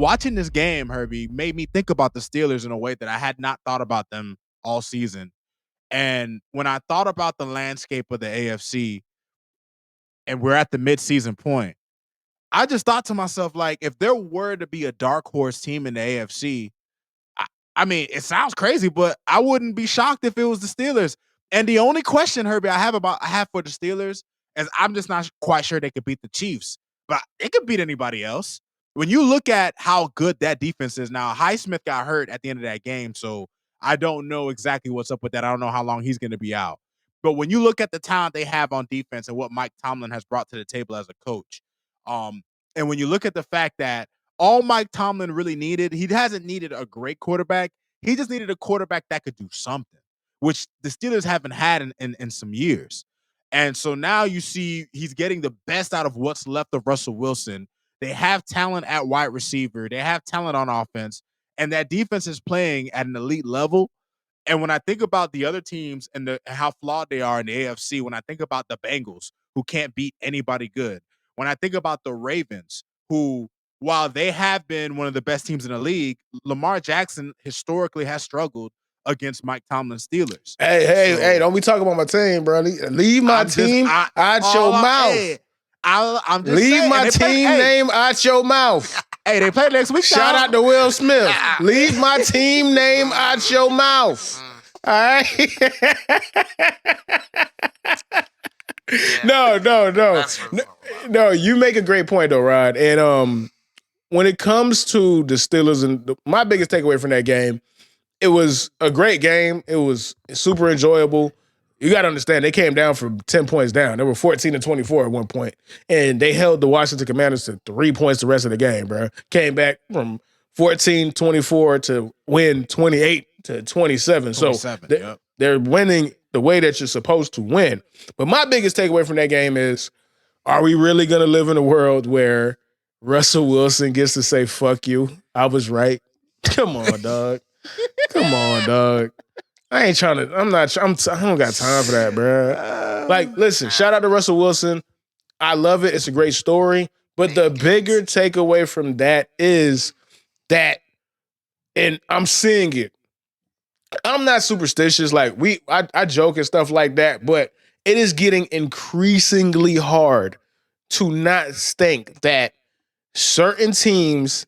watching this game, Herbie, made me think about the Steelers in a way that I had not thought about them all season. And when I thought about the landscape of the AFC, and we're at the midseason point, I just thought to myself, like, if there were to be a dark horse team in the AFC, I, I mean, it sounds crazy, but I wouldn't be shocked if it was the Steelers. And the only question, Herbie, I have for the Steelers is I'm just not quite sure they could beat the Chiefs, but they could beat anybody else. When you look at how good that defense is now, Highsmith got hurt at the end of that game, so I don't know exactly what's up with that. I don't know how long he's going to be out. But when you look at the talent they have on defense and what Mike Tomlin has brought to the table as a coach, and when you look at the fact that all Mike Tomlin really needed, he hasn't needed a great quarterback. He just needed a quarterback that could do something, which the Steelers haven't had in some years. And so now you see he's getting the best out of what's left of Russell Wilson. They have talent at wide receiver. They have talent on offense. And that defense is playing at an elite level. And when I think about the other teams and how flawed they are in the AFC, when I think about the Bengals, who can't beat anybody good, when I think about the Ravens, who, while they have been one of the best teams in the league, Lamar Jackson historically has struggled against Mike Tomlin's Steelers. Hey, don't be talking about my team, bro. Leave my team out your mouth. Hey, I'm just leave saying, my team name out your mouth. Hey, they play next week. Shout out to Will Smith. Leave my team name out your mouth. All right? No, you make a great point, though, Rod. And when it comes to the Steelers, and my biggest takeaway from that game, it was a great game. It was super enjoyable. You got to understand, they came down from 10 points down. They were 14-24 at one point, and they held the Washington Commanders to 3 points the rest of the game, bro. Came back from 14-24 to win 28-27. So they're winning the way that you're supposed to win. But my biggest takeaway from that game is, are we really going to live in a world where Russell Wilson gets to say, fuck you, I was right? Come on, dog. Come on, dog. I ain't trying to, I don't got time for that, bro. Like, listen, shout out to Russell Wilson. I love it. It's a great story. But the bigger takeaway from that is that, and I'm seeing it, I'm not superstitious. Like, I joke and stuff like that, but it is getting increasingly hard to not think that certain teams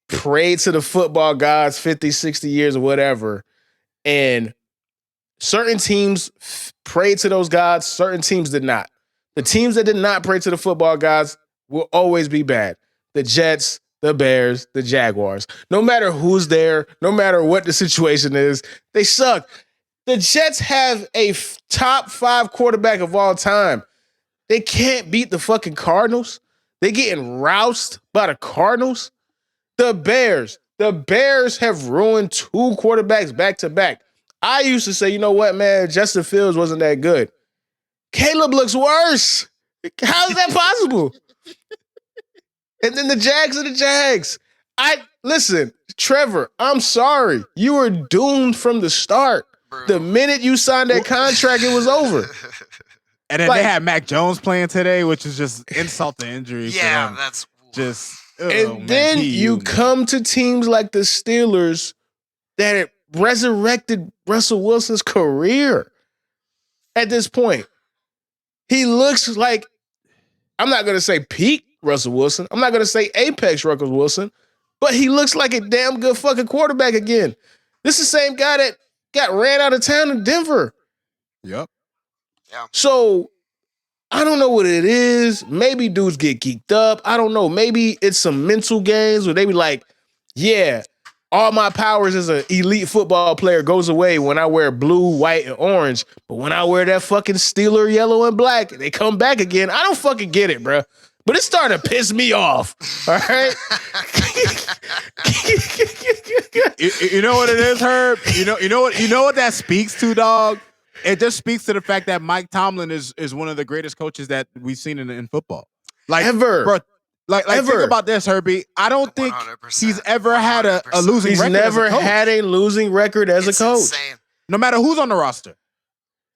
prayed to the football gods 50, 60 years or whatever, and certain teams prayed to those gods, certain teams did not. The teams that did not pray to the football gods will always be bad. The Jets, the Bears, the Jaguars. No matter who's there, no matter what the situation is, they suck. The Jets have a top 5 quarterback of all time. They can't beat the fucking Cardinals. They're getting roused by the Cardinals. The Bears have ruined 2 quarterbacks back to back. I used to say, you know what, man, Justin Fields wasn't that good. Caleb looks worse. How is that possible? And then the Jags are the Jags. Listen, Trevor, I'm sorry. You were doomed from the start. Bro. The minute you signed that contract, it was over. And then they had Mac Jones playing today, which is just insult to injury. Yeah, that's just. And then you come to teams like the Steelers that resurrected Russell Wilson's career at this point. He looks like, I'm not going to say peak Russell Wilson. I'm not going to say apex Russell Wilson, but he looks like a damn good fucking quarterback again. This is the same guy that got ran out of town in Denver. Yep. Yeah. So I don't know what it is. Maybe dudes get geeked up. I don't know. Maybe it's some mental games where they be like, yeah, all my powers as an elite football player goes away when I wear blue, white, and orange. But when I wear that fucking Steeler yellow and black, they come back again. I don't fucking get it, bro. But it's starting to piss me off. All right. You know what it is, Herb? You know what that speaks to, dog? It just speaks to the fact that Mike Tomlin is one of the greatest coaches that we've seen in football. Like ever. Bro, like ever. Think about this, Herbie. I don't think 100%. he's ever had a losing record. He's never had a losing record as a coach. Insane. No matter who's on the roster.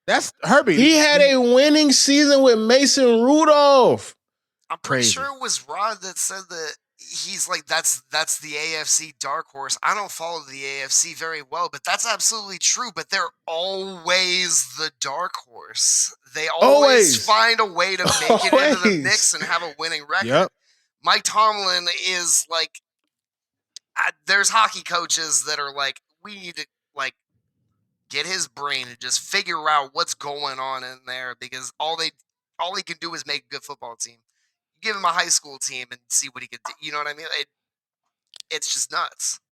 That's Herbie. He had a winning season with Mason Rudolph. I'm pretty Crazy. sure it was Rod that said that he's like that's the AFC dark horse. I don't follow the AFC very well, but that's absolutely true. But they're always the dark horse. They always find a way to make it into the mix and have a winning record. Yep. Mike Tomlin is like, there's hockey coaches that are like, we need to like get his brain and just figure out what's going on in there, because all he can do is make a good football team. You give him a high school team and see what he can do. You know what I mean? It's just nuts.